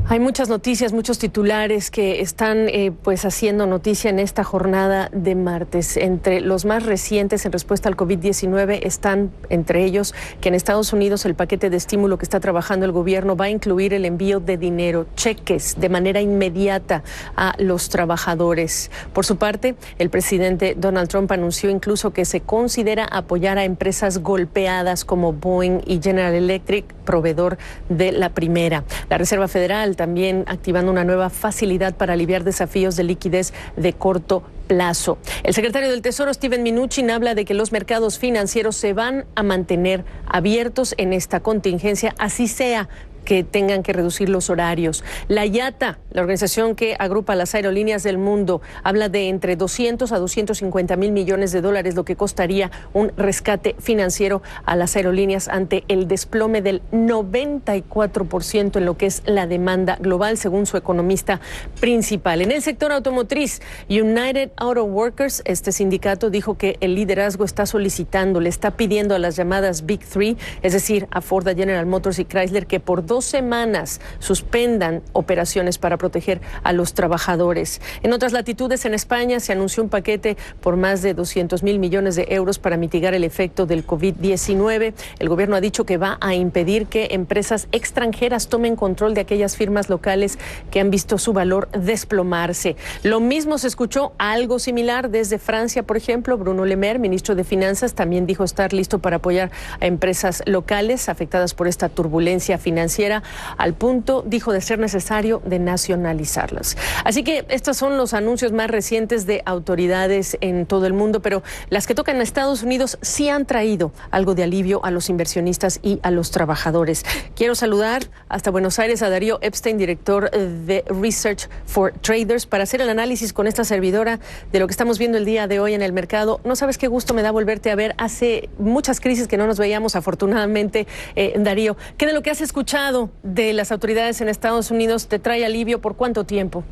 Hay muchas noticias, muchos titulares que están pues haciendo noticia en esta jornada de martes. Entre los más recientes en respuesta al COVID-19 están entre ellos que en Estados Unidos el paquete de estímulo que está trabajando el gobierno va a incluir el envío de dinero, cheques, de manera inmediata a los trabajadores. Por su parte, el presidente Donald Trump anunció incluso que se considera apoyar a empresas golpeadas como Boeing y General Electric, proveedor de la primera. La Reserva Federal también activando una nueva facilidad para aliviar desafíos de liquidez de corto plazo. El secretario del Tesoro, Steven Mnuchin, habla de que los mercados financieros se van a mantener abiertos en esta contingencia, así sea que tengan que reducir los horarios. La IATA, la organización que agrupa las aerolíneas del mundo, habla de entre 200 a 250 mil millones de dólares, lo que costaría un rescate financiero a las aerolíneas ante el desplome del 94% en lo que es la demanda global, según su economista principal. En el sector automotriz, United Auto Workers, este sindicato, dijo que el liderazgo está solicitando, le está pidiendo a las llamadas Big Three, es decir, a Ford, a General Motors y Chrysler, que por 2 semanas suspendan operaciones para proteger a los trabajadores. En otras latitudes, en España, se anunció un paquete por más de 200 mil millones de euros para mitigar el efecto del COVID-19. El gobierno ha dicho que va a impedir que empresas extranjeras tomen control de aquellas firmas locales que han visto su valor desplomarse. Lo mismo se escuchó, algo similar desde Francia, por ejemplo. Bruno Le Maire, ministro de Finanzas, también dijo estar listo para apoyar a empresas locales afectadas por esta turbulencia financiera, al punto, dijo, de ser necesario de nacionalizarlas. Así que estos son los anuncios más recientes de autoridades en todo el mundo, pero las que tocan a Estados Unidos sí han traído algo de alivio a los inversionistas y a los trabajadores. Quiero saludar hasta Buenos Aires a Darío Epstein, director de Research for Traders, para hacer el análisis con esta servidora de lo que estamos viendo el día de hoy en el mercado. No sabes qué gusto me da volverte a ver. Hace muchas crisis que no nos veíamos, afortunadamente, Darío. ¿Qué de lo que has escuchado de las autoridades en Estados Unidos te trae alivio? ¿Por cuánto tiempo?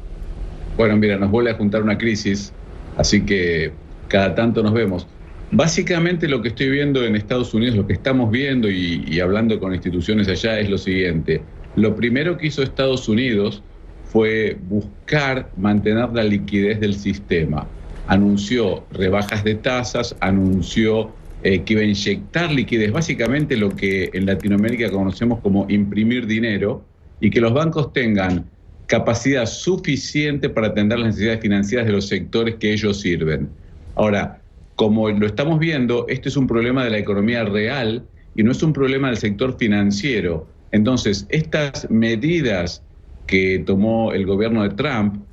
Bueno, mira, nos vuelve a juntar una crisis, así que cada tanto nos vemos. Básicamente lo que estoy viendo en Estados Unidos, lo que estamos viendo y hablando con instituciones allá es lo siguiente. Lo primero que hizo Estados Unidos fue buscar mantener la liquidez del sistema. Anunció rebajas de tasas, anunció que iba a inyectar liquidez, básicamente lo que en Latinoamérica conocemos como imprimir dinero, y que los bancos tengan capacidad suficiente para atender las necesidades financieras de los sectores que ellos sirven. Ahora, como lo estamos viendo, este es un problema de la economía real y no es un problema del sector financiero. Entonces, estas medidas que tomó el gobierno de Trump,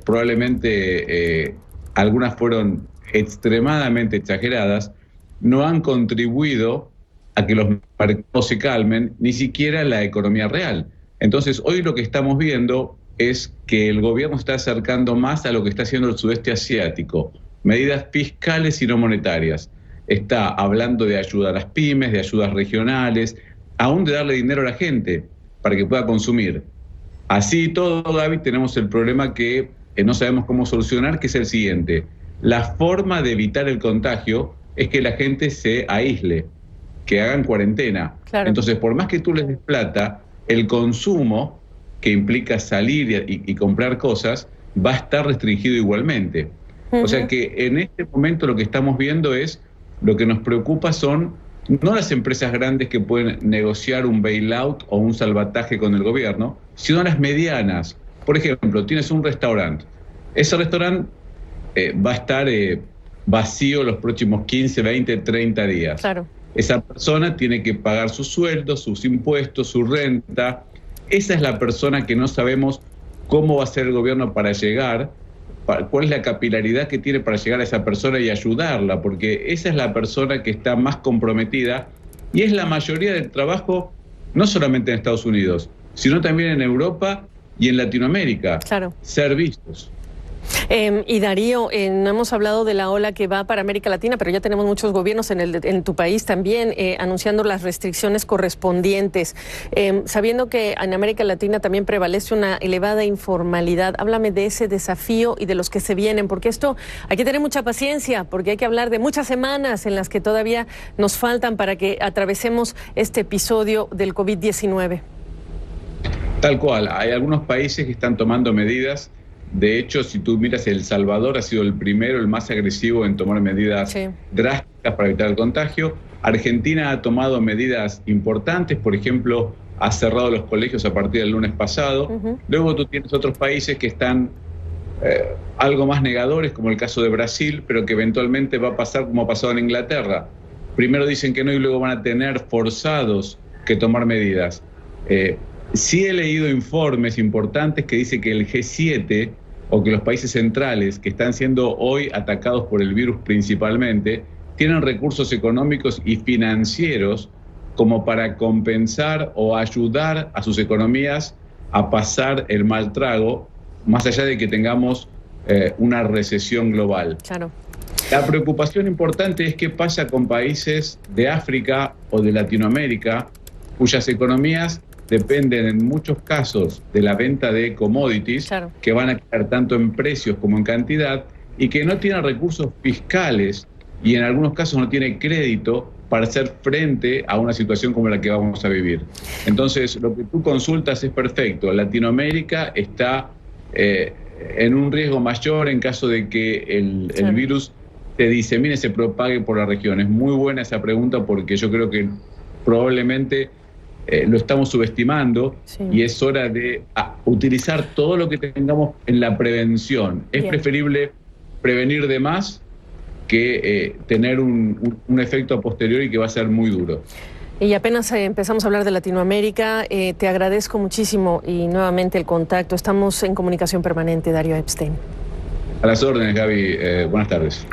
probablemente algunas fueron extremadamente exageradas, no han contribuido a que los mercados se calmen, ni siquiera la economía real. Entonces, hoy lo que estamos viendo es que el gobierno está acercando más a lo que está haciendo el sudeste asiático, medidas fiscales y no monetarias. Está hablando de ayuda a las pymes, de ayudas regionales, aún de darle dinero a la gente para que pueda consumir. Así todo, David, tenemos el problema que no sabemos cómo solucionar, que es el siguiente. La forma de evitar el contagio es que la gente se aísle, que hagan cuarentena. Claro. Entonces, por más que tú les des plata, el consumo, que implica salir y comprar cosas, va a estar restringido igualmente. O sea que en este momento lo que estamos viendo es, lo que nos preocupa son no las empresas grandes que pueden negociar un bailout o un salvataje con el gobierno, sino las medianas. Por ejemplo, tienes un restaurante. Ese restaurante va a estar vacío los próximos 15, 20, 30 días. Claro. Esa persona tiene que pagar sus sueldos, sus impuestos, su renta. Esa es la persona que no sabemos cómo va a ser el gobierno para llegar, cuál es la capilaridad que tiene para llegar a esa persona y ayudarla, porque esa es la persona que está más comprometida y es la mayoría del trabajo, no solamente en Estados Unidos, sino también en Europa y en Latinoamérica. Claro. Servicios. Y Darío, no hemos hablado de la ola que va para América Latina, pero ya tenemos muchos gobiernos en tu país también anunciando las restricciones correspondientes. Sabiendo que en América Latina también prevalece una elevada informalidad, háblame de ese desafío y de los que se vienen, porque esto hay que tener mucha paciencia, porque hay que hablar de muchas semanas en las que todavía nos faltan para que atravesemos este episodio del COVID-19. Tal cual, hay algunos países que están tomando medidas. De hecho, si tú miras, El Salvador ha sido el primero, el más agresivo en tomar medidas drásticas para evitar el contagio. Argentina ha tomado medidas importantes, por ejemplo, ha cerrado los colegios a partir del lunes pasado. Luego tú tienes otros países que están algo más negadores, como el caso de Brasil, pero que eventualmente va a pasar como ha pasado en Inglaterra. Primero dicen que no y luego van a tener forzados que tomar medidas. Sí he leído informes importantes que dicen que el G7 o que los países centrales que están siendo hoy atacados por el virus principalmente, tienen recursos económicos y financieros como para compensar o ayudar a sus economías a pasar el mal trago, más allá de que tengamos una recesión global. Claro. La preocupación importante es qué pasa con países de África o de Latinoamérica, cuyas economías dependen en muchos casos de la venta de commodities, que van a caer tanto en precios como en cantidad, y que no tienen recursos fiscales y en algunos casos no tiene crédito para hacer frente a una situación como la que vamos a vivir. Entonces, lo que tú consultas es perfecto. Latinoamérica está en un riesgo mayor en caso de que el virus se disemine, se propague por la región. Es muy buena esa pregunta porque yo creo que probablemente lo estamos subestimando y es hora de utilizar todo lo que tengamos en la prevención. Es preferible prevenir de más que tener un efecto a posteriori que va a ser muy duro. Y apenas empezamos a hablar de Latinoamérica, te agradezco muchísimo y nuevamente el contacto. Estamos en comunicación permanente, Darío Epstein. A las órdenes, Gaby. Buenas tardes.